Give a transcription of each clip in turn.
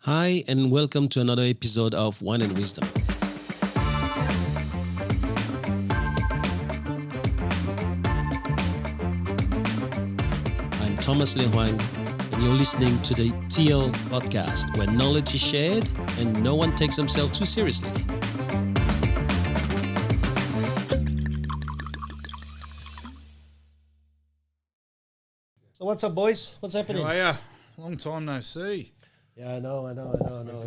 Hi, and welcome to another episode of Wine and Wisdom. I'm Thomas Hoang, and you're listening to the TL podcast, where knowledge is shared and no one takes themselves too seriously. So what's up, boys? What's happening? How are ya? Long time no see. Yeah, I know.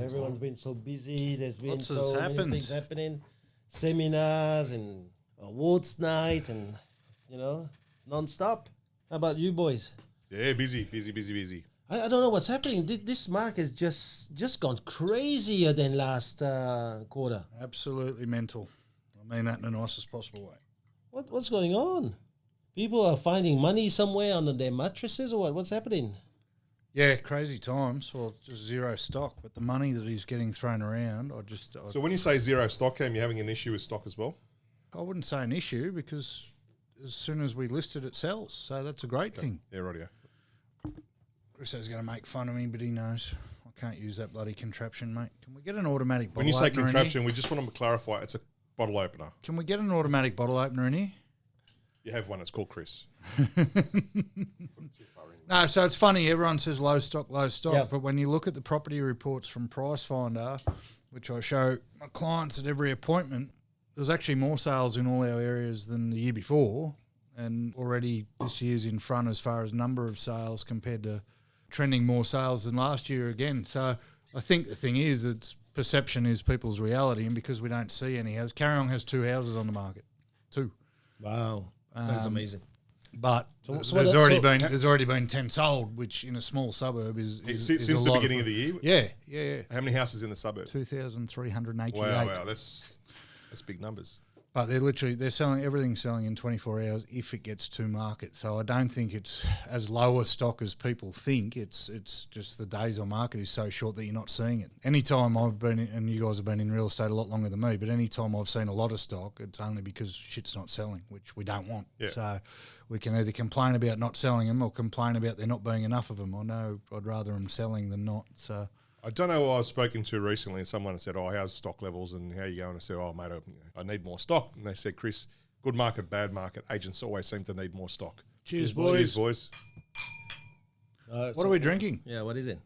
Everyone's been so busy. There's been Lots has so many happened. things happening. Seminars and awards night and, non-stop. How about you boys? Yeah, busy. I don't know what's happening. This market has just gone crazier than last quarter. Absolutely mental. I mean that in the nicest possible way. What's going on? People are finding money somewhere under their mattresses or what? What's happening? Yeah, crazy times. Well, just zero stock, but the money that he's getting thrown around, So when you say zero stock, Cam, you're having an issue with stock as well? I wouldn't say an issue because as soon as we list it, it sells. So that's a great thing. Yeah, right, yeah. Chriso's going to make fun of me, but he knows I can't use that bloody contraption, mate. Can we get an automatic bottle When you say opener in contraption, we just want to clarify it's a bottle opener. here? Can we get an automatic bottle opener in here? You have one, it's called Chris. No, so it's funny. Everyone says low stock, Yep. but when you look at the property reports from Price Finder, which I show my clients at every appointment, there's actually more sales in all our areas than the year before, and already this year's in front as far as number of sales compared to trending more sales than last year again. So I think the thing is, it's perception is people's reality, and because we don't see any houses, Carryong has 2 houses on the market, 2. Wow. That's amazing. But So there's already been 10 sold, which in a small suburb is Since a the lot beginning of the year? Yeah. How many houses in the suburb? 2,388. Wow, that's big numbers. But they're selling, everything's selling in 24 hours if it gets to market. So I don't think it's as low a stock as people think. It's just the days on market is so short that you're not seeing it. Anytime I've been, and you guys have been in real estate a lot longer than me, but anytime I've seen a lot of stock, it's only because shit's not selling, which we don't want. Yeah. So we can either complain about not selling them or complain about there not being enough of them. I know I'd rather them selling than not. So I don't know who I was spoken to recently, and someone said, how's stock levels and how you going? I said, mate, I need more stock. And they said, Chris, good market, bad market, agents always seem to need more stock. Cheers, boys. Cheers, boys. What are we drinking? Yeah, what is it?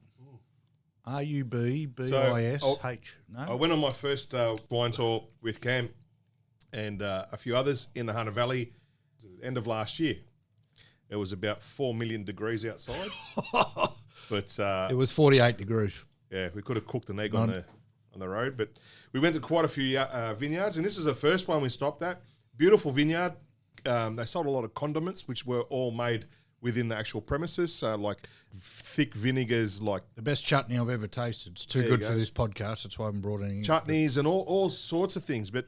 RUBBISH. No? I went on my first wine tour with Cam and a few others in the Hunter Valley at the end of last year. It was about 4 million degrees outside. But It was 48 degrees. yeah, we could have cooked an egg on the road. But we went to quite a few vineyards, and this is the first one we stopped at. Beautiful vineyard. They sold a lot of condiments, which were all made within the actual premises. So like thick vinegars, like The best chutney I've ever tasted. It's too There you good for go. this podcast. That's why I haven't brought any in. chutneys and all sorts of things. But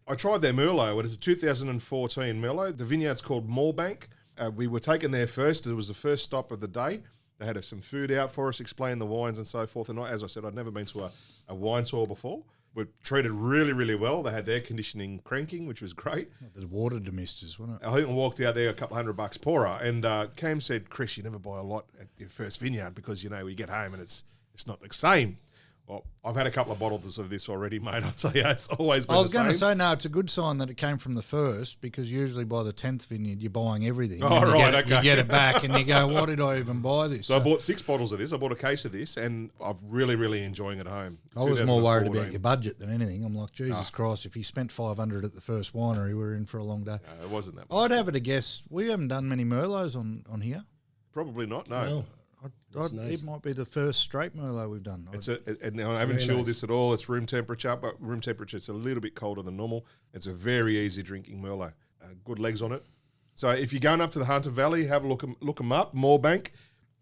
I tried their Merlot. It was a 2014 Merlot. The vineyard's called Moorebank. We were taken there first. It was the first stop of the day. They had some food out for us, explain the wines and so forth. And as I said, I'd never been to a wine tour before. We're treated really, really well. They had air conditioning cranking, which was great. The water demisters, wasn't it? I think I walked out there a couple $100 poorer. And Cam said, Chris, you never buy a lot at your first vineyard because, we get home and it's not the same. Well, I've had a couple of bottles of this already, mate. I'd say it's always been I was the going to same. say, no, it's a good sign that it came from the first because usually by the 10th vineyard, you're buying everything. Oh, And you right, get it- okay. You get it back and you go, why did I even buy this? So I bought 6 bottles of this. I bought a case of this, and I'm really, really enjoying it at home. I was more worried about 2014. your budget than anything. I'm like, Jesus Christ, if you spent 500 at the first winery, we're in for a long day. No, it wasn't that much. I'd have it a guess. We haven't done many Merlots on here. Probably not, no. That's nice. It might be the first straight Merlot we've done. And I haven't Very chilled nice. this at all. It's room temperature, but room temperature, it's a little bit colder than normal. It's a very easy drinking Merlot. Good legs on it. So if you're going up to the Hunter Valley, have a look them up. Moorebank,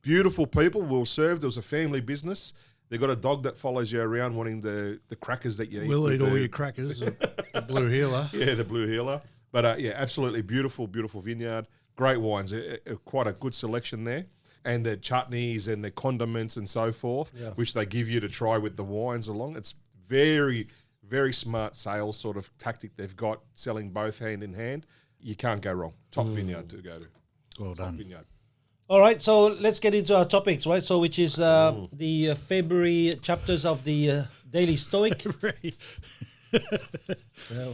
beautiful people, well served. It was a family business. They've got a dog that follows you around wanting the crackers that you eat. We'll with eat all the- your crackers, the blue healer. Yeah, the blue healer. But yeah, absolutely beautiful, beautiful vineyard. Great wines. Quite a good selection there. And the chutneys and the condiments and so forth, which they give you to try with the wines along. It's very, very smart sales sort of tactic they've got, selling both hand in hand. You can't go wrong. Top vineyard to go to. Well Top done. vineyard. All right, so let's get into our topics, right? So, which is the February chapters of the Daily Stoic. What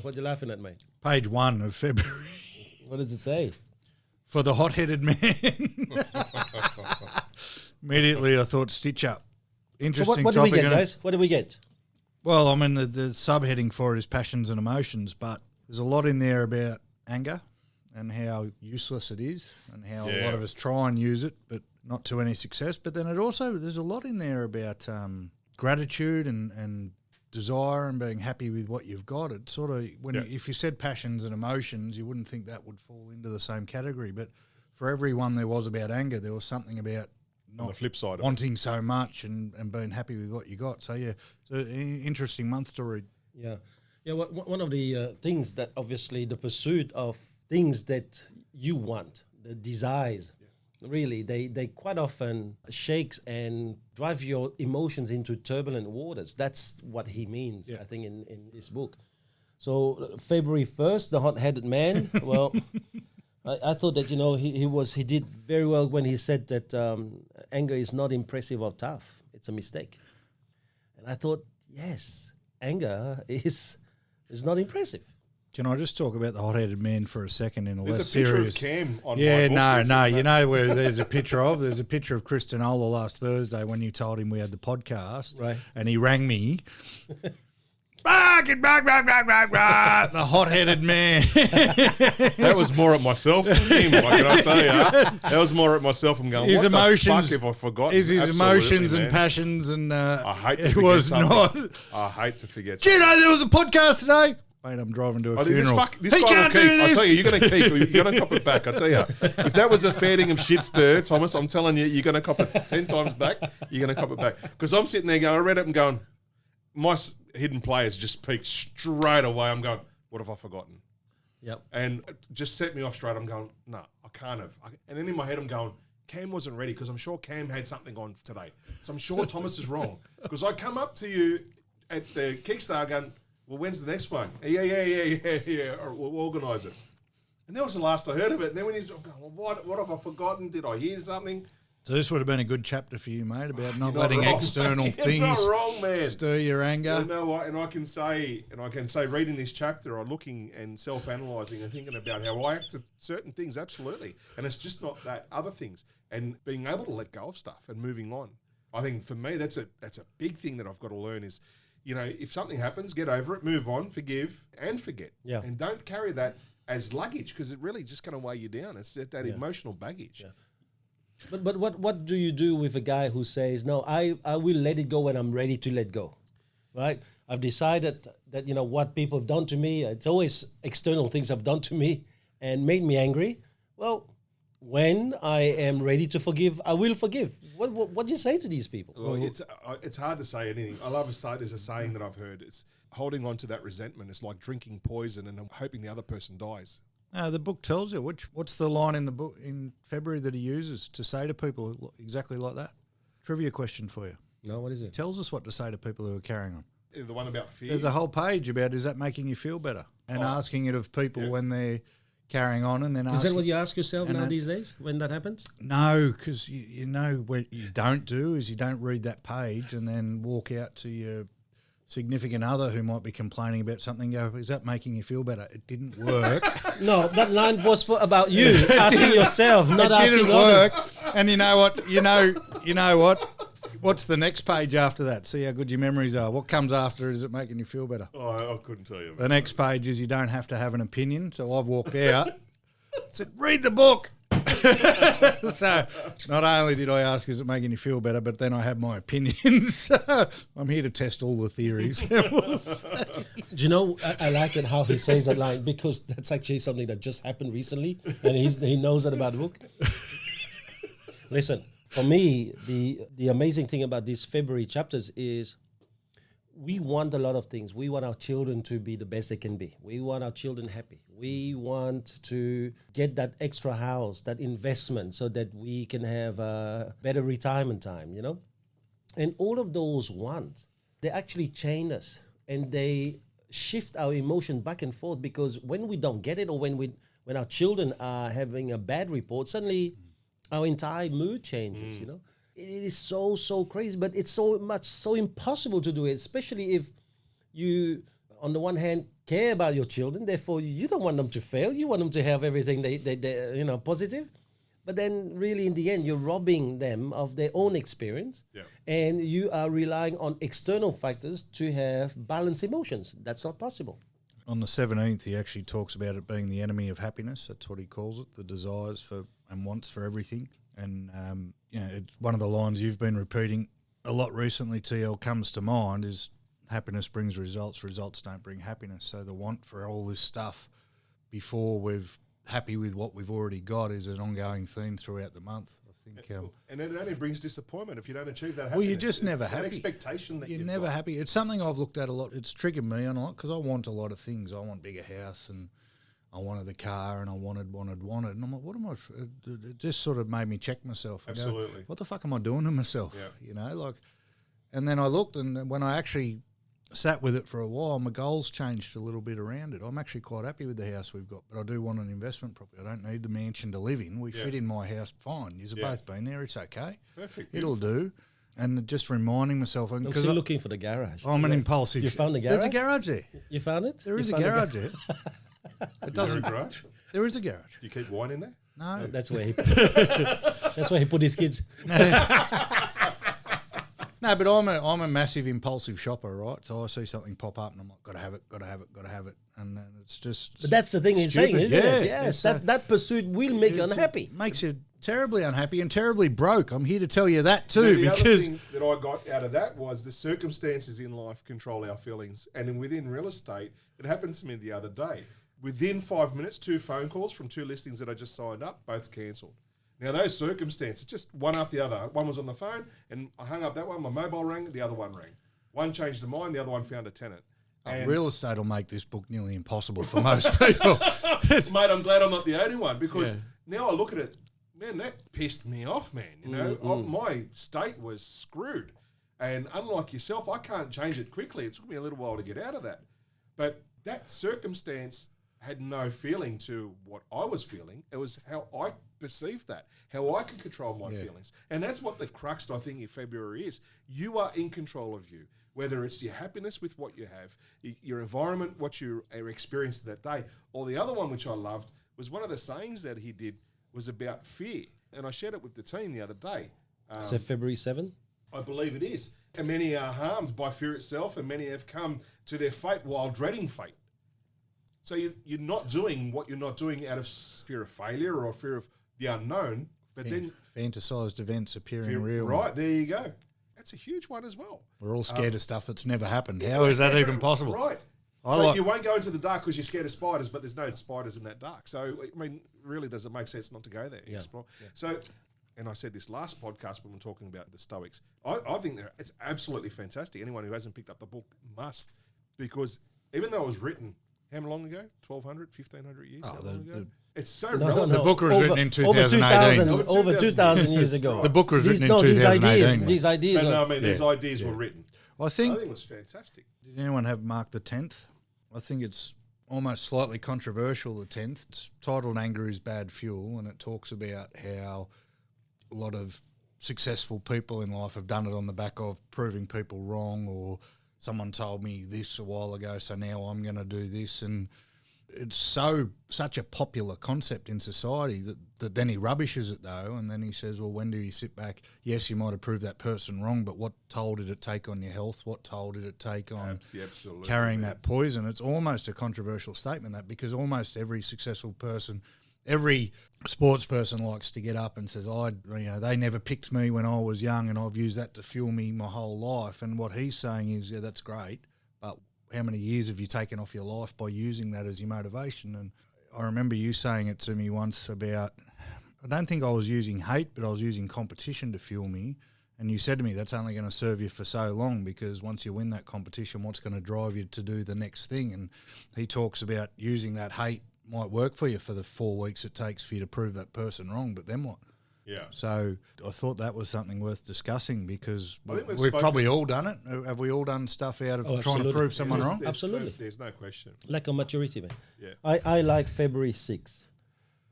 are you laughing at, mate? Page 1 of February. What does it say? For the hot-headed man. Immediately I thought stitch up. So Interesting what do we topic. get, guys? What do we get? Well, I mean, the subheading for it is passions and emotions, but there's a lot in there about anger and how useless it is and how a lot of us try and use it, but not to any success. But then there's a lot in there about gratitude and desire and being happy with what you've got. It sort of, if you said passions and emotions, you wouldn't think that would fall into the same category. But for every one there was about anger, there was something about not On the flip side, wanting so much and being happy with what you got. So, yeah, it's an interesting month to read. Yeah. One of the things that obviously the pursuit of things that you want, the desires, really, they quite often shakes and drive your emotions into turbulent waters. That's what he means, I think, in this book. So February 1st, the hot-headed man, well... I thought that, he did very well when he said that anger is not impressive or tough. It's a mistake. And I thought, yes, anger is not impressive. Can I just talk about the hot-headed man for a second in a There's less a picture serious... of Cam on Yeah, my book. no. You know where there's a picture of? There's a picture of Christinola last Thursday when you told him we had the podcast. Right. And he rang me. The hot-headed man. That was more at myself than him, like, can I tell you? That was more at myself. I'm going, His what emotions, the fuck have I forgotten? His Absolutely, emotions and man. passions and I hate to it forget was something. not. I hate to forget Do you something. know there was a podcast today? Mate, I'm driving to a funeral. This He guy can't will do keep. I this. tell you, you're going to cop it back. I tell you, if that was a fair dinkum shit stir, Thomas, I'm telling you, you're going to cop it 10 times back. You're going to cop it back because I'm sitting there going, I read it and going, my hidden players just peaked straight away. I'm going, what have I forgotten? Yep. And it just set me off straight. I'm going, no, I can't have. And then in my head, I'm going, Cam wasn't ready because I'm sure Cam had something on today. So I'm sure Thomas is wrong because I come up to you at the Kickstarter going, well, when's the next one? Yeah. We'll organise it. And that was the last I heard of it. And then when he's going, well, what have I forgotten? Did I hear something? So this would have been a good chapter for you, mate, about not You're letting wrong. external You're things not wrong, man. stir your anger. You know what? And I can say, reading this chapter, I'm looking and self-analysing and thinking about how I act at certain things, absolutely. And it's just not that, other things. And being able to let go of stuff and moving on. I think for me, that's a big thing that I've got to learn is, if something happens, get over it, move on, forgive and forget. Yeah. And don't carry that as luggage because it really just going to weigh you down. It's that emotional baggage. Yeah. But what do you do with a guy who says, no, I will let it go when I'm ready to let go, right? I've decided that, what people have done to me, it's always external things have done to me and made me angry. Well, when I am ready to forgive, I will forgive. What do you say to these people? Well, it's hard to say anything. I love there's a saying that I've heard. It's holding on to that resentment. It's like drinking poison and hoping the other person dies. No, the book tells you. What's the line in the book in February that he uses to say to people exactly like that? Trivia question for you. No, what is it? Tells us what to say to people who are carrying on. The one about fear. There's a whole page about is that making you feel better and asking it of people when they're carrying on and then Is asking. that what you ask yourself now these days when that happens? No, because you know what you don't do is you don't read that page and then walk out to your significant other who might be complaining about something. Go, is that making you feel better? It didn't work. No, that line was about you asking yourself, not It asking didn't others. work. And you know what? You know what? What's the next page after that? See how good your memories are. What comes after? Is it making you feel better? Oh, I couldn't tell you. The next page is you don't have to have an opinion. So I've walked out, said, read the book. So not only did I ask, is it making you feel better, but then I have my opinions. So I'm here to test all the theories. Do you know, I like it how he says that line because that's actually something that just happened recently and he knows that about the book. Listen, for me, the amazing thing about these February chapters is we want a lot of things. We want our children to be the best they can be. We want our children happy. We want to get that extra house, that investment, so that we can have a better retirement time, And all of those wants, they actually chain us and they shift our emotion back and forth because when we don't get it or when our children are having a bad report, suddenly our entire mood changes, you know. It is so crazy, but it's so impossible to do it, especially if you, on the one hand, care about your children, therefore you don't want them to fail, you want them to have everything they you know, positive. But then really in the end, you're robbing them of their own experience, and you are relying on external factors to have balanced emotions. That's not possible. On the 17th, he actually talks about it being the enemy of happiness. That's what he calls it, the desires for and wants for everything. And, you know, it's one of the lines you've been repeating a lot recently, TL, comes to mind is happiness brings results, results don't bring happiness. So the want for all this stuff before we've happy with what we've already got is an ongoing theme throughout the month. I think, and it only brings disappointment if you don't achieve that happiness. well, you're just never happy. That expectation that you're you've never got. happy. It's something I've looked at a lot. It's triggered me on a lot because I want a lot of things. I want a bigger house and I wanted the car and I wanted. And I'm like, what am I? It just sort of made me check myself. And Absolutely. Go, what the fuck am I doing to myself? Yeah. You know, like, and then I looked, and when I actually sat with it for a while, my goals changed a little bit around it. I'm actually quite happy with the house we've got, but I do want an investment property. I don't need the mansion to live in. We fit in my house fine. You've both been there. It's okay. Perfect. It'll do. And just reminding myself. I'm still looking for the garage. I'm an impulsive. You found the garage? There's a garage there. You found it? There is You a found the garage there. It doesn't. Garage? There is a garage. Do you keep wine in there? No. That's where he that's where he put his kids. No, but I'm a massive impulsive shopper, right? So I see something pop up and I'm like, gotta have it, and then it's just. But that's the thing he's saying, isn't it? Yes, that pursuit will make you unhappy. Makes you terribly unhappy and terribly broke. I'm here to tell you that too, The other because thing that I got out of that was the circumstances in life control our feelings. And within real estate, it happened to me the other day. Within 5 minutes, 2 phone calls from 2 listings that I just signed up, both cancelled. Now, those circumstances, just one after the other. One was on the phone, and I hung up that one. My mobile rang, the other one rang. One changed their mind, the other one found a tenant. And real estate will make this book nearly impossible for most people. mate, I'm glad I'm not the only one, because now I look at it, man, that pissed me off, man. You know, my state was screwed. And unlike yourself, I can't change it quickly. It took me a little while to get out of that. But that circumstance had no feeling to what I was feeling. It was how I perceived that, how I could control my feelings. And that's what the crux, I think, in February is. You are in control of you, whether it's your happiness with what you have, your environment, what you are experiencing that day, or the other one, which I loved, was one of the sayings that he did was about fear. And I shared it with the team the other day. So February 7th? I believe it is. And many are harmed by fear itself, and many have come to their fate while dreading fate. So you're not doing what you're not doing out of fear of failure or fear of the unknown, but then fantasized events appearing real. Right, there you go. That's a huge one as well. We're all scared of stuff that's never happened. How is that even possible? Right. So you won't go into the dark because you're scared of spiders, but there's no spiders in that dark. So, I mean, really, does it make sense not to go there? Yeah. Explore. Yeah. So, and I said this last podcast when we were talking about the Stoics, I think it's absolutely fantastic. Anyone who hasn't picked up the book must, because even though it was written, how long ago? 1,200, 1,500 years ago? It's so relevant. The book was written in 2018. Over 2,000 years ago. The book was written in 2018. These ideas these ideas were written. I think it was fantastic. Did anyone have Mark the 10th? I think it's almost slightly controversial, the 10th. It's titled Anger is Bad Fuel, and it talks about how a lot of successful people in life have done it on the back of proving people wrong, or someone told me this a while ago, so now I'm going to do this. And it's such a popular concept in society that then he rubbishes it, though, and then he says, well, when do you sit back? Yes, you might have proved that person wrong, but what toll did it take on your health? What toll did it take on carrying that poison? It's almost a controversial statement, that, because almost every successful person, every sports person likes to get up and says, they never picked me when I was young and I've used that to fuel me my whole life. And what he's saying is, yeah, that's great, but how many years have you taken off your life by using that as your motivation? And I remember you saying it to me once about, I don't think I was using hate, but I was using competition to fuel me. And you said to me, that's only going to serve you for so long, because once you win that competition, what's going to drive you to do the next thing? And he talks about using that hate might work for you for the 4 weeks it takes for you to prove that person wrong, but then what? Yeah. So I thought that was something worth discussing, because we've probably all done it. Have we all done stuff out of trying to prove someone wrong? Absolutely. There's no question. Lack of maturity, man. Yeah. I like February 6th.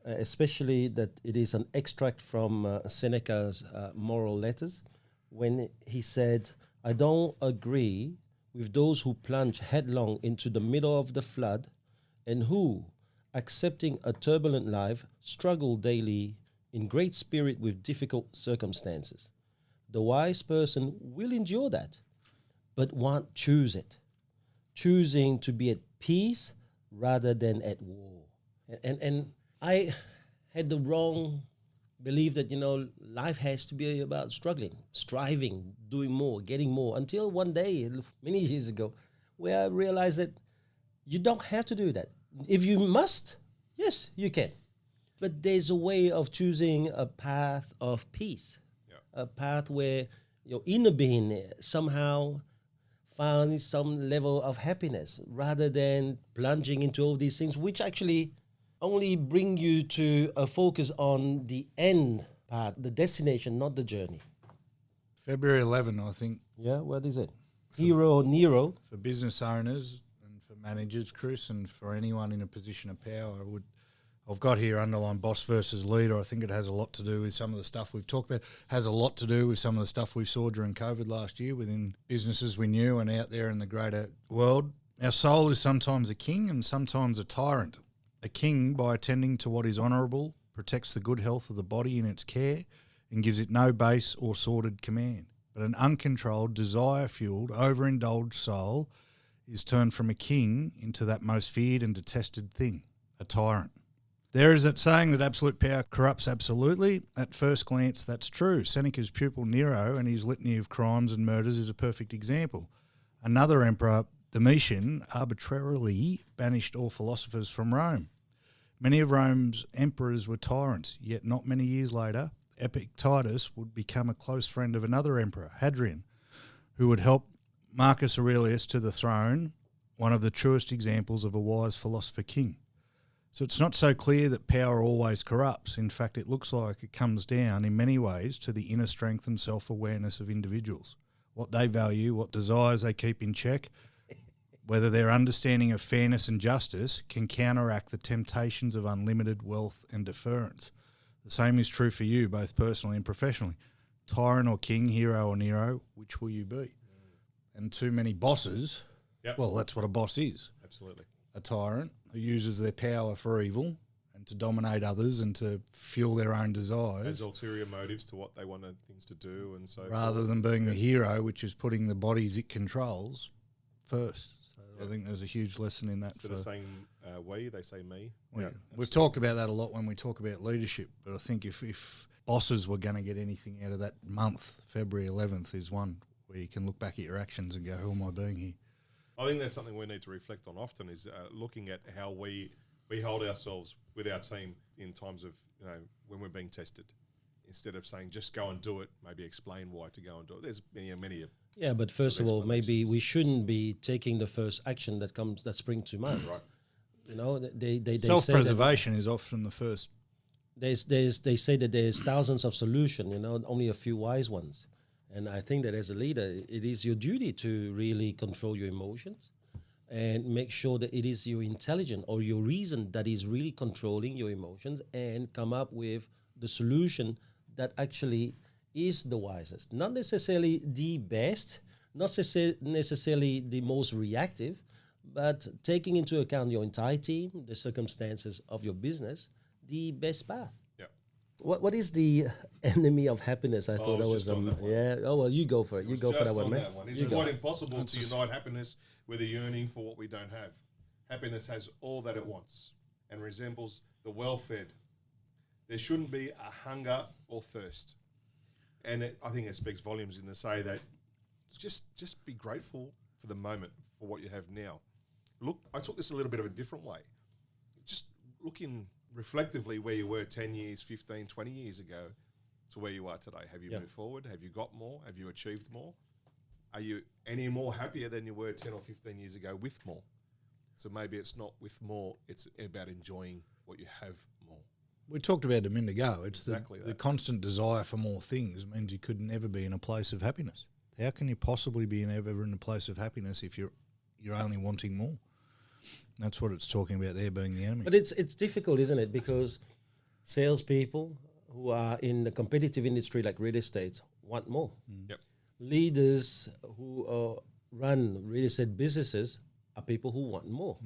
especially that it is an extract from Seneca's Moral Letters, when he said, "I don't agree with those who plunge headlong into the middle of the flood and who, accepting a turbulent life, struggle daily in great spirit with difficult circumstances. The wise person will endure that, but won't choose it, choosing to be at peace rather than at war." And I had the wrong belief that, life has to be about struggling, striving, doing more, getting more, until one day, many years ago, where I realized that you don't have to do that. If you must, yes, you can. But there's a way of choosing a path of peace, a path where your inner being somehow finds some level of happiness, rather than plunging into all these things, which actually only bring you to a focus on the end part, the destination, not the journey. February 11, I think, Yeah, what is it? Hero Nero. for business owners and for managers, Chris, and for anyone in a position of power, I've got here underlined boss versus leader. I think it has a lot to do with some of the stuff we've talked about, has a lot to do with some of the stuff we saw during COVID last year within businesses we knew and out there in the greater world. Our soul is sometimes a king and sometimes a tyrant. A king, by attending to what is honourable, protects the good health of the body in its care and gives it no base or sordid command. But an uncontrolled, desire-fuelled, overindulged soul is turned from a king into that most feared and detested thing, a tyrant. There is that saying that absolute power corrupts absolutely. At first glance, that's true. Seneca's pupil Nero and his litany of crimes and murders is a perfect example. Another emperor, Domitian, arbitrarily banished all philosophers from Rome. Many of Rome's emperors were tyrants, yet not many years later, Epictetus would become a close friend of another emperor, Hadrian, who would help Marcus Aurelius to the throne, one of the truest examples of a wise philosopher king. So it's not so clear that power always corrupts. In fact, it looks like it comes down in many ways to the inner strength and self-awareness of individuals, what they value, what desires they keep in check, whether their understanding of fairness and justice can counteract the temptations of unlimited wealth and deference. The same is true for you, both personally and professionally. Tyrant or king, hero or Nero, which will you be? And too many bosses, well, that's what a boss is. Absolutely. A tyrant who uses their power for evil and to dominate others and to fuel their own desires. Has ulterior motives to what they want things to do and so rather forth. than being the hero, which is putting the bodies it controls first. I think there's a huge lesson in that. Instead of saying we, they say me. We've talked about that a lot when we talk about leadership, but I think if bosses were going to get anything out of that month, February 11th is one where you can look back at your actions and go, who am I being here? I think that's something we need to reflect on often, is looking at how we hold ourselves with our team in times of, when we're being tested. Instead of saying, just go and do it, maybe explain why to go and do it. There's many. Yeah, but first of all, maybe we shouldn't be taking the first action that springs to mind. Right. They self-preservation is often the first. They say that there's thousands of solutions, only a few wise ones. And I think that as a leader, it is your duty to really control your emotions and make sure that it is your intelligence or your reason that is really controlling your emotions, and come up with the solution that actually is the wisest. Not necessarily the best, not necessarily the most reactive, but taking into account your entire team, the circumstances of your business, the best path. Yeah. What is the enemy of happiness? I thought that was yeah. Oh well, you go for it. You go for that one, man. It's quite impossible to unite happiness with a yearning for what we don't have. Happiness has all that it wants and resembles the well-fed. There shouldn't be a hunger or thirst. And I think it speaks volumes in to say that just be grateful for the moment, for what you have now. Look, I took this a little bit of a different way. Just look in reflectively where you were 10 years, 15, 20 years ago to where you are today. Have you moved forward? Have you got more? Have you achieved more? Are you any more happier than you were 10 or 15 years ago with more? So maybe it's not with more, it's about enjoying what you have more. We talked about it a minute ago. It's exactly the constant desire for more things means you could never be in a place of happiness. How can you possibly be ever in a place of happiness if you're only wanting more? That's what it's talking about there, being the enemy. But it's difficult, isn't it? Because Salespeople who are in the competitive industry like real estate want more. Yep. Leaders who run real estate businesses are people who want more.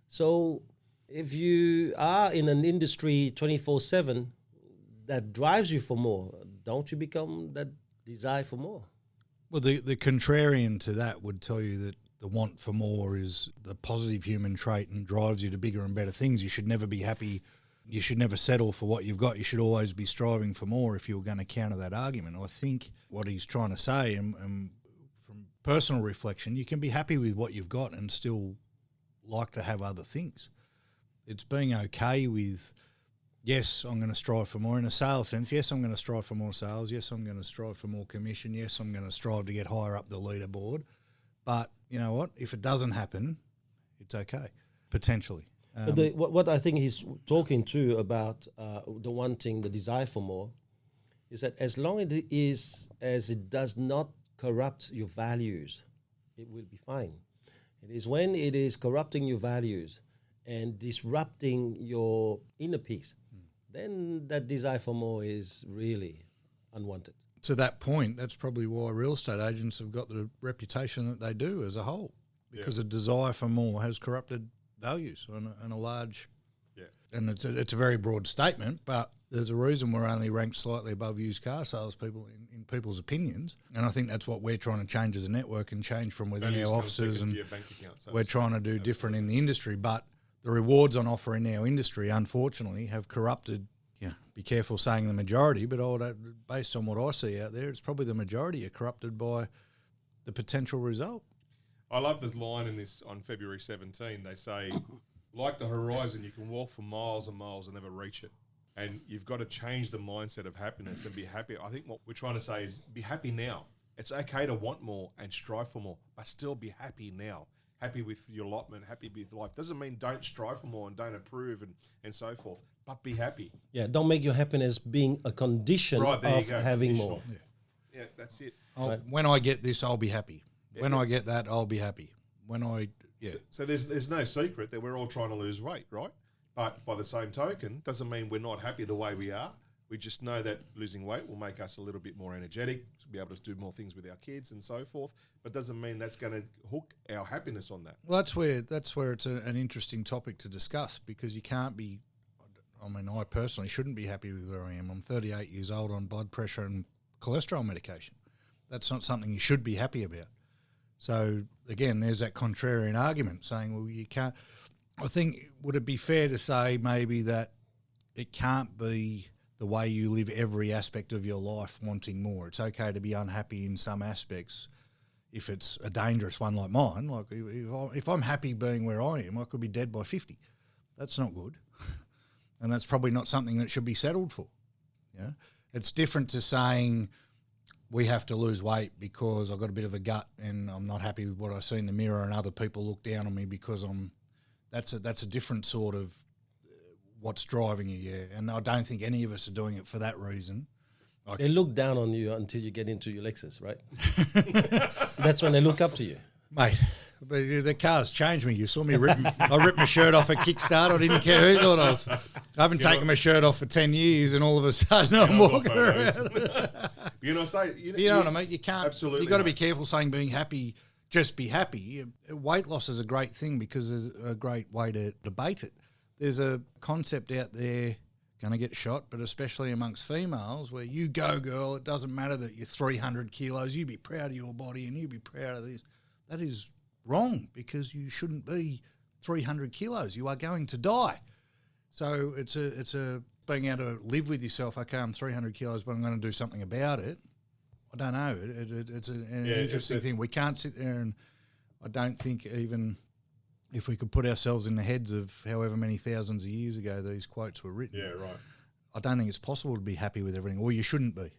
So if you are in an industry 24/7 that drives you for more, don't you become that desire for more? Well, the contrarian to that would tell you that the want for more is the positive human trait and drives you to bigger and better things. You should never be happy. You should never settle for what you've got. You should always be striving for more if you're going to counter that argument. I think what he's trying to say, and from personal reflection, you can be happy with what you've got and still like to have other things. It's being okay with, yes, I'm going to strive for more in a sales sense. Yes, I'm going to strive for more sales. Yes, I'm going to strive for more commission. Yes, I'm going to strive to get higher up the leaderboard. But you know what? If it doesn't happen, it's okay, potentially. But what I think he's talking to about the wanting, the desire for more, is that as long as it does not corrupt your values, it will be fine. It is when it is corrupting your values and disrupting your inner peace, then that desire for more is really unwanted. To that point, that's probably why real estate agents have got the reputation that they do as a whole, because a desire for more has corrupted values and a large, and it's a very broad statement, but there's a reason we're only ranked slightly above used car salespeople in people's opinions, and I think that's what we're trying to change as a network and change from within our offices, and we're trying to do different in the industry, but the rewards on offer in our industry, unfortunately, have corrupted. Yeah, be careful saying the majority, but based on what I see out there, it's probably the majority are corrupted by the potential result. I love the line in this on February 17. They say, like the horizon, you can walk for miles and miles and never reach it. And you've got to change the mindset of happiness and be happy. I think what we're trying to say is be happy now. It's okay to want more and strive for more, but still be happy now. Happy with your allotment, happy with life. Doesn't mean don't strive for more and don't improve and so forth, but be happy. Yeah, don't make your happiness being a condition of having more. Yeah, that's it. When I get this, I'll be happy. When I get that, I'll be happy. So there's no secret that we're all trying to lose weight, right? But by the same token, doesn't mean we're not happy the way we are. We just know that losing weight will make us a little bit more energetic, to be able to do more things with our kids and so forth. But doesn't mean that's going to hook our happiness on that. Well, that's where it's an interesting topic to discuss, because you can't be. I mean, I personally shouldn't be happy with where I am. I'm 38 years old on blood pressure and cholesterol medication. That's not something you should be happy about. So again, there's that contrarian argument saying, well, you can't. I think, would it be fair to say maybe that it can't be the way you live every aspect of your life wanting more? It's okay to be unhappy in some aspects if it's a dangerous one like mine. Like if I'm happy being where I am, I could be dead by 50. That's not good. And that's probably not something that should be settled for. Yeah, it's different to saying we have to lose weight because I've got a bit of a gut and I'm not happy with what I see in the mirror, and other people look down on me because I'm. That's a different sort of what's driving you, yeah. And I don't think any of us are doing it for that reason. They look down on you until you get into your Lexus, right? That's when they look up to you. Mate, but the car's changed me. You saw me I ripped my shirt off at Kickstart. I didn't care who thought I was. I haven't taken my shirt off for 10 years, and all of a sudden I'm walking around. You know what I mean? You can't. Absolutely. You've got to be careful saying being happy, just be happy. Weight loss is a great thing because there's a great way to debate it. There's a concept out there, going to get shot, but especially amongst females, where you go, girl, it doesn't matter that you're 300 kilos, you be proud of your body and you be proud of this. That is wrong, because you shouldn't be 300 kilos. You are going to die. So it's a being able to live with yourself. Okay, I'm 300 kilos, but I'm going to do something about it. I don't know. It's an interesting thing. We can't sit there, and I don't think even if we could put ourselves in the heads of however many thousands of years ago these quotes were written. Yeah, right. I don't think it's possible to be happy with everything, or you shouldn't be.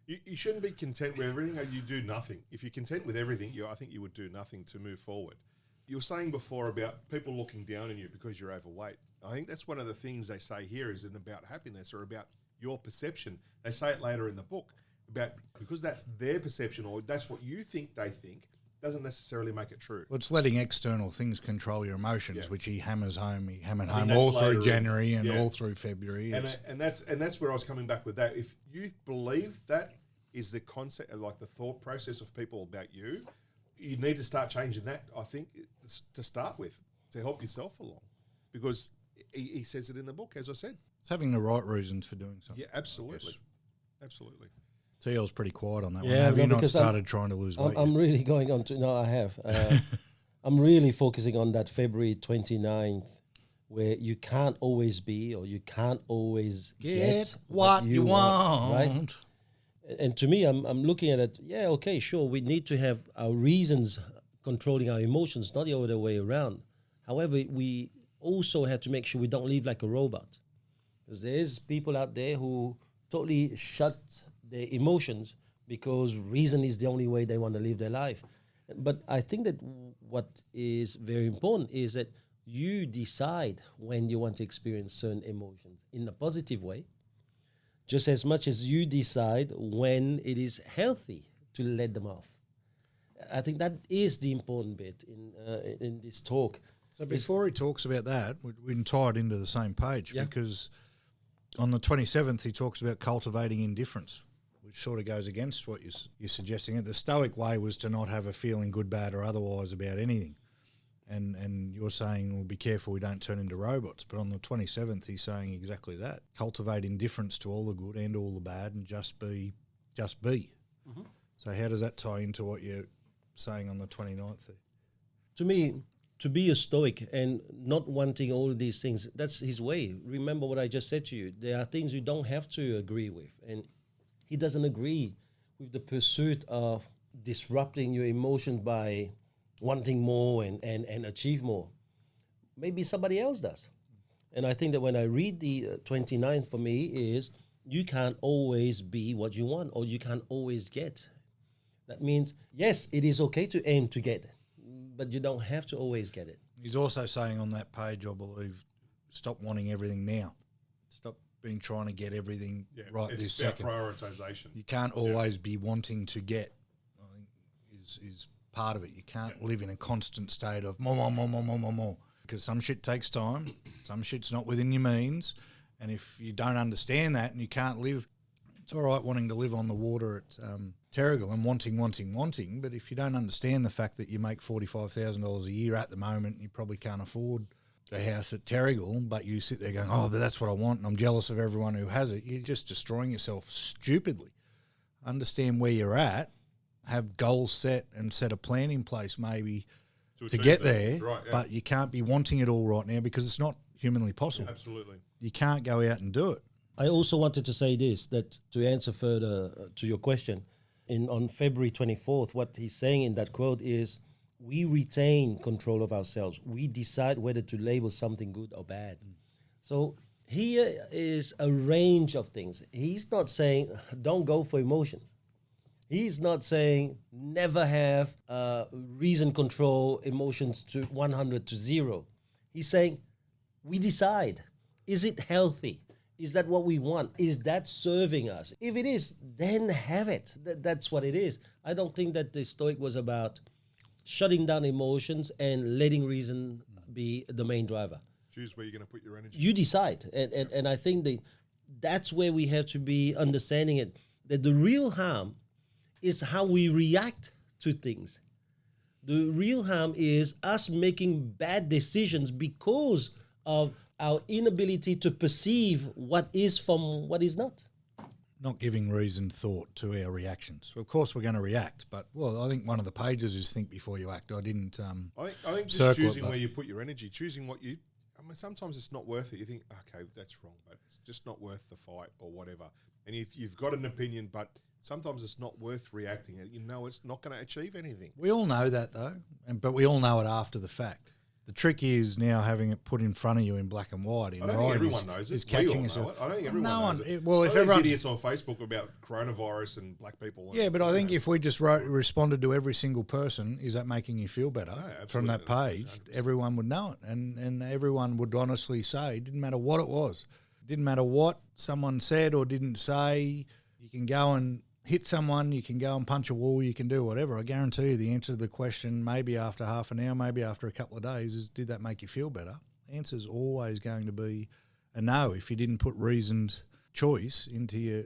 You shouldn't be content with everything, or you do nothing. If you're content with everything, I think you would do nothing to move forward. You were saying before about people looking down on you because you're overweight. I think that's one of the things they say here isn't about happiness or about your perception. They say it later in the book about because that's their perception, or that's what you think they think, doesn't necessarily make it true. Well, it's letting external things control your emotions, Yeah. which he hammers home. He hammered I mean, home all that's later through in- January and yeah. all through February. And that's where I was coming back with that. If you believe that is the concept, like the thought process of people about you, you need to start changing that, I think, to start with, to help yourself along. Because he says it in the book, as I said. It's having the right reasons for doing something. Yeah, absolutely. Absolutely. TL's pretty quiet on that one. Yeah, Have no, you not because started trying to lose weight? I'm really going on to, no, I have. I'm really focusing on that February 29th, where you can't always be, or you can't always Get what you want. right? And to me, I'm looking at it, yeah, okay, sure, we need to have our reasons controlling our emotions, not the other way around. However, we also have to make sure we don't live like a robot. Because there's people out there who totally shut their emotions because reason is the only way they want to live their life. But I think that what is very important is that you decide when you want to experience certain emotions in a positive way, just as much as you decide when it is healthy to let them off. I think that is the important bit in this talk. So before he talks about that, we can tie it into the same page, Yeah. because on the 27th he talks about cultivating indifference, which sort of goes against what you're suggesting. The Stoic way was to not have a feeling good, bad or otherwise about anything. And you're saying, well, be careful we don't turn into robots. But on the 27th he's saying exactly that. Cultivate indifference to all the good and all the bad and just be. Mm-hmm. So how does that tie into what you're saying on the 29th there? To me, to be a Stoic and not wanting all of these things, that's his way. Remember what I just said to you. There are things you don't have to agree with. And he doesn't agree with the pursuit of disrupting your emotions by wanting more and achieve more. Maybe somebody else does. And I think that when I read the 29th, for me, is you can't always be what you want, or you can't always get. That means, yes, it is okay to aim to get, but you don't have to always get it. He's also saying on that page, I believe, stop wanting everything now. Stop trying to get everything right it's this about second. prioritization. You can't always be wanting to get, I think, is part of it. You can't live in a constant state of more. Because some shit takes time, some shit's not within your means, and if you don't understand that and you can't live, it's all right wanting to live on the water at Terrigal and wanting, but if you don't understand the fact that you make $45,000 a year at the moment, you probably can't afford a house at Terrigal, but you sit there going, oh, but that's what I want and I'm jealous of everyone who has it, you're just destroying yourself stupidly. Understand where you're at, have goals set and set a plan in place maybe to get there, right, but you can't be wanting it all right now because it's not humanly possible. Absolutely. You can't go out and do it. I also wanted to say this, that to answer further to your question, on February 24th, what he's saying in that quote is, we retain control of ourselves. We decide whether to label something good or bad. So here is a range of things. He's not saying, don't go for emotions. He's not saying, never have reason control emotions to 100 to 0. He's saying, we decide. Is it healthy? Is that what we want? Is that serving us? If it is, then have it. That's what it is. I don't think that the Stoic was about shutting down emotions and letting reason be the main driver. Choose where you're going to put your energy. You decide. And I think that's where we have to be understanding it, that the real harm is how we react to things. The real harm is us making bad decisions because of our inability to perceive what is from what is not. Not giving reasoned thought to our reactions. Of course, we're going to react, but I think one of the pages is think before you act. I didn't. I think just circle choosing it, where you put your energy, choosing what you. I mean, sometimes it's not worth it. You think, okay, that's wrong, but it's just not worth the fight or whatever. And if you've got an opinion, but sometimes it's not worth reacting. You know, it's not going to achieve anything. We all know that though, but we all know it after the fact. The trick is now having it put in front of you in black and white. I don't think everyone knows it. Is We all catching know yourself. it. I don't think everyone knows it. Well, if All these everyone's idiots on Facebook about coronavirus and black people. And, yeah, but I think if we just responded to every single person, is that making you feel better from that page? 100%. Everyone would know it, and everyone would honestly say it didn't matter what it was, it didn't matter what someone said or didn't say. You can go and hit someone, you can go and punch a wall, you can do whatever. I guarantee you the answer to the question, maybe after half an hour, maybe after a couple of days, is did that make you feel better? The answer is always going to be a no if you didn't put reasoned choice into your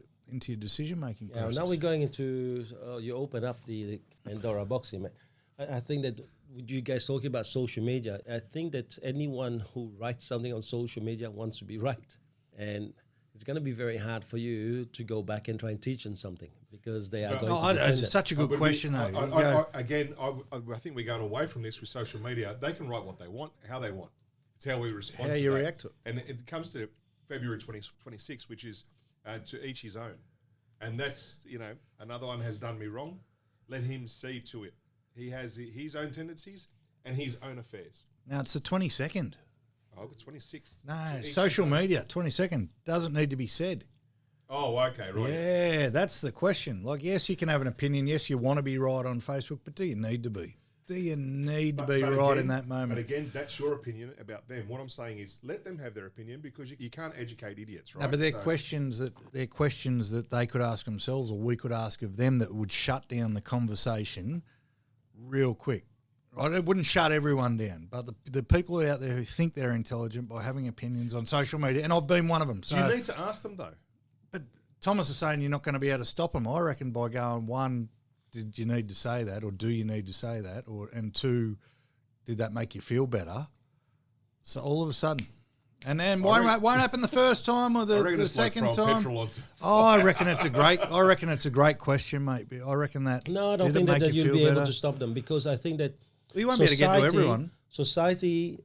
decision-making process. Now we're going into, you open up the Pandora box here, man. I think that with you guys talking about social media, I think that anyone who writes something on social media wants to be right. And it's going to be very hard for you to go back and try and teach them something because they are going to defend it's it. such a good question, though. I think we're going away from this with social media. They can write what they want, how they want. It's how we respond How to you that. react to it. And it comes to February 2026, which is to each his own. And that's, another one has done me wrong. Let him see to it. He has his own tendencies and his own affairs. Now, it's the 22nd. Oh, 26th. No, social media, 22nd. Doesn't need to be said. Oh, okay, right. Yeah, that's the question. Like, yes, you can have an opinion. Yes, you want to be right on Facebook, but do you need to be? Do you need to be right again, in that moment? But again, that's your opinion about them. What I'm saying is let them have their opinion because you can't educate idiots, right? No, but they're questions that they could ask themselves or we could ask of them that would shut down the conversation real quick. Right? It wouldn't shut everyone down, but the people out there who think they're intelligent by having opinions on social media, and I've been one of them. So, do you need to ask them though? But Thomas is saying you're not going to be able to stop them. I reckon by going, one, did you need to say that, or do you need to say that, and two, did that make you feel better? So all of a sudden, and then won't happen the first time or the second time. I reckon it's a great question, mate. I reckon that. No, I don't think that you'll be able to stop them because I think that you won't be able to get to everyone. Society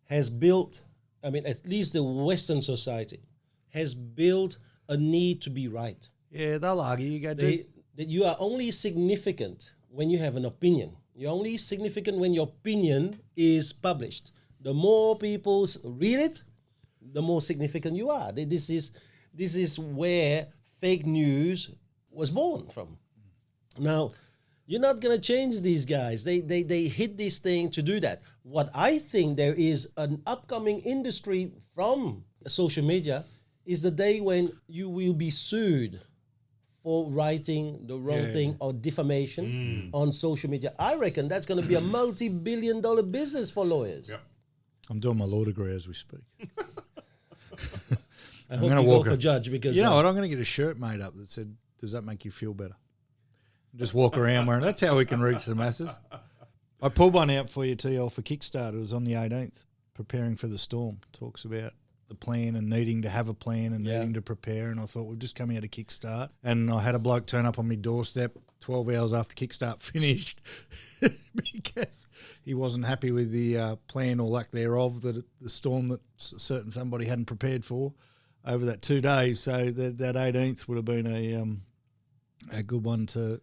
has built, I mean, at least the Western society has built a need to be right. Yeah, they'll argue. You go, dude. That you are only significant when you have an opinion. You're only significant when your opinion is published. The more people read it, the more significant you are. This is where fake news was born from. Now, you're not going to change these guys. They hit this thing to do that. What I think there is an upcoming industry from social media is the day when you will be sued for writing the wrong thing or defamation on social media. I reckon that's going to be a multi-billion-dollar business for lawyers. Yep. I'm doing my law degree as we speak. I hope you go for judge because... You know what? I'm going to get a shirt made up that said, does that make you feel better? Just walk around wearing. That's how we can reach the masses. I pulled one out for you, TL, for Kickstarter. It was on the 18th, preparing for the storm. Talks about the plan and needing to have a plan and needing to prepare. And I thought, we'll just come out to Kickstart. And I had a bloke turn up on my doorstep 12 hours after Kickstart finished because he wasn't happy with the plan or lack thereof, the storm that somebody hadn't prepared for over that 2 days. So that 18th would have been a good one to...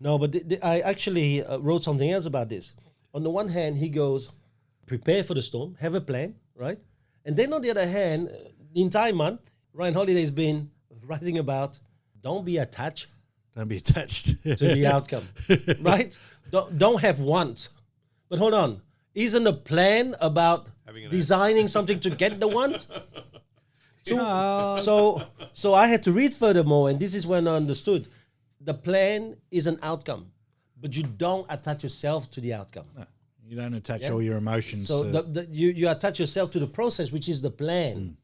No, but I actually wrote something else about this. On the one hand, he goes, prepare for the storm, have a plan, right? And then on the other hand, the entire month, Ryan Holiday's been writing about don't be attached to the outcome, right? Don't have want. But hold on, isn't a plan about designing something to get the want? So I had to read furthermore, and this is when I understood. The plan is an outcome, but you don't attach yourself to the outcome. No, you don't attach all your emotions so to... you attach yourself to the process, which is the plan.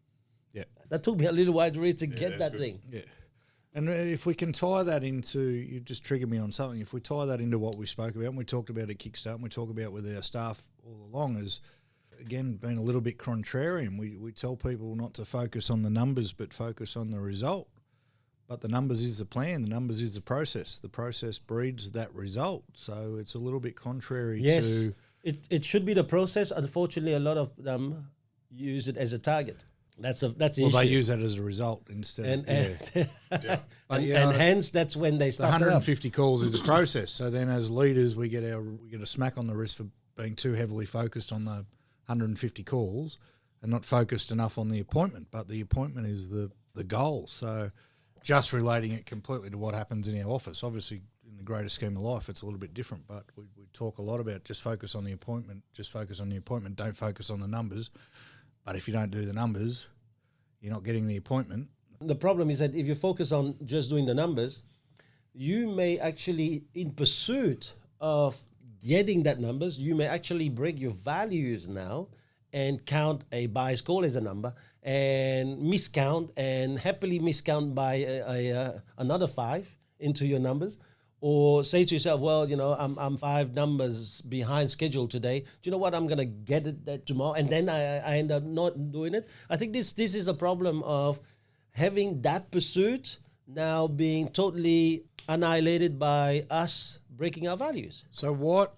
Yeah. That took me a little while to get that thing. Yeah. And if we can tie that into... You just triggered me on something. If we tie that into what we spoke about, and we talked about at Kickstart, and we talk about with our staff all along, is, again, being a little bit contrarian. We tell people not to focus on the numbers, but focus on the result. But the numbers is the plan. The numbers is the process. The process breeds that result. So it's a little bit contrary to... It should be the process. Unfortunately, a lot of them use it as a target. That's the issue. They use that as a result instead. And hence, that's when they start. 150 calls is a process. So then, as leaders, we get a smack on the wrist for being too heavily focused on the 150 calls and not focused enough on the appointment. But the appointment is the goal. So just relating it completely to what happens in our office, obviously in the greater scheme of life, it's a little bit different. But we talk a lot about just focus on the appointment. Just focus on the appointment. Don't focus on the numbers. But if you don't do the numbers, you're not getting the appointment. The problem is that if you focus on just doing the numbers, you may actually, in pursuit of getting that numbers, you may actually break your values now and count a bias call as a number and miscount and happily miscount by another 5 into your numbers. Or say to yourself, well, I'm 5 numbers behind schedule today. Do you know what? I'm going to get it that tomorrow. And then I end up not doing it. I think this is a problem of having that pursuit now being totally annihilated by us breaking our values. So what,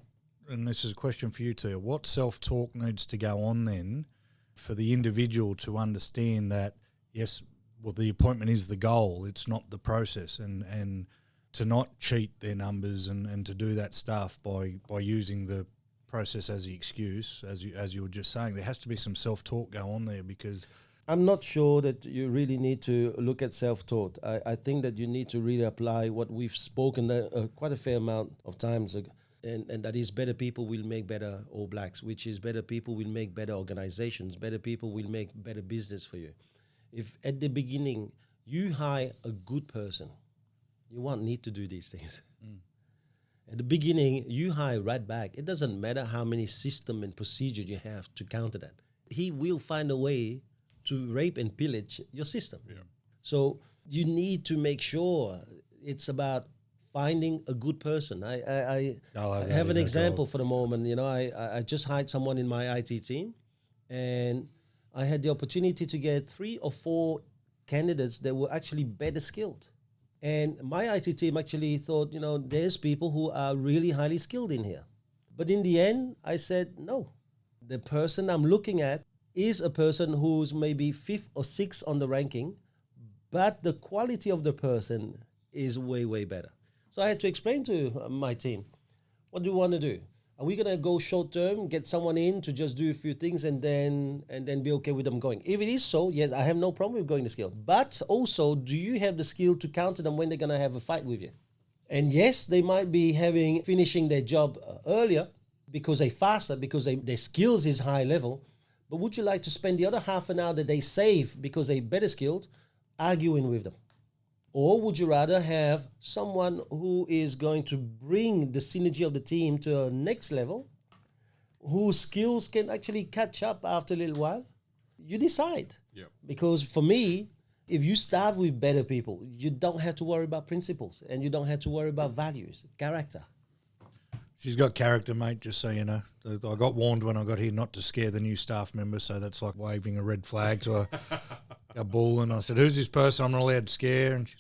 and this is a question for you too, what self-talk needs to go on then for the individual to understand that, yes, well, the appointment is the goal, it's not the process, and to not cheat their numbers and to do that stuff by using the process as the excuse, as you were just saying. There has to be some self-talk go on there, because I'm not sure that you really need to look at self-taught. I think that you need to really apply what we've spoken quite a fair amount of times, and that is better people will make better All Blacks, which is better people will make better organizations, better people will make better business for you. If at the beginning you hire a good person, you won't need to do these things. At the beginning, you hire right back. It doesn't matter how many system and procedure you have to counter that. He will find a way to rape and pillage your system. Yeah. So you need to make sure it's about finding a good person. I have an example for the moment. I just hired someone in my IT team, and I had the opportunity to get 3 or 4 candidates that were actually better skilled. And my IT team actually thought, there's people who are really highly skilled in here. But in the end, I said, no, the person I'm looking at is a person who's maybe 5th or 6th on the ranking, but the quality of the person is way, way better. So I had to explain to my team, what do you want to do? Are we going to go short term, get someone in to just do a few things and then be okay with them going? If it is so, yes, I have no problem with going to skill. But also, do you have the skill to counter them when they're going to have a fight with you? And yes, they might be finishing their job earlier because they're faster, because their skills is high level. But would you like to spend the other half an hour that they save because they're better skilled arguing with them? Or would you rather have someone who is going to bring the synergy of the team to a next level, whose skills can actually catch up after a little while? You decide. Yeah. Because for me, if you start with better people, you don't have to worry about principles and you don't have to worry about values, character. She's got character, mate, just so you know. I got warned when I got here not to scare the new staff members, so that's like waving a red flag to a bull. And I said, who's this person I'm not allowed to scare? And she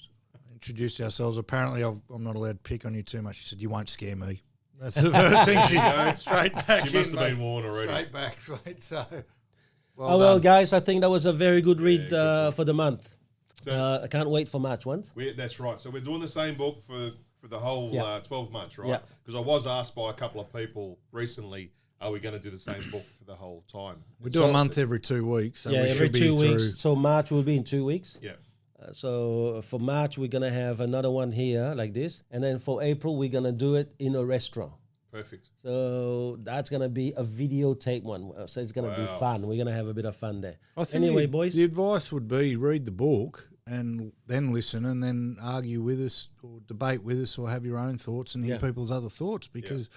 introduced ourselves. Apparently, I'm not allowed to pick on you too much. She said, you won't scare me. That's the first thing she goes straight back. She must have been warned already. Straight back, right? So, well, guys, I think that was a very good read for the month. So, I can't wait for March 1. That's right. So we're doing the same book for the whole 12 months, right? Because I was asked by a couple of people recently, are we going to do the same book for the whole time? We do a month every 2 weeks. So we every should 2 weeks. So March will be in 2 weeks. Yeah. So for March, we're going to have another one here like this. And then for April, we're going to do it in a restaurant. Perfect. So that's going to be a videotape one. So it's going to be fun. We're going to have a bit of fun there. Anyway, boys. The advice would be read the book and then listen and then argue with us or debate with us or have your own thoughts and hear people's other thoughts, because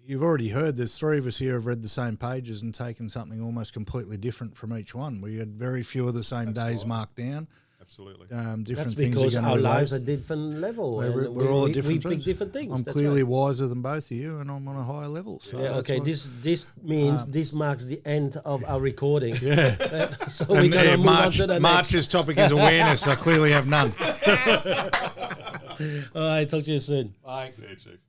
you've already heard there's 3 of us here have read the same pages and taken something almost completely different from each one. We had very few of the same days marked down. Absolutely. Different That's things because are our lives are different level. We're all different. We pick different things. I'm clearly wiser than both of you, and I'm on a higher level. So okay. This means this marks the end of our recording. So we're going to move on to the March's topic is awareness. I clearly have none. All right. Talk to you soon. Bye. See you, Chief.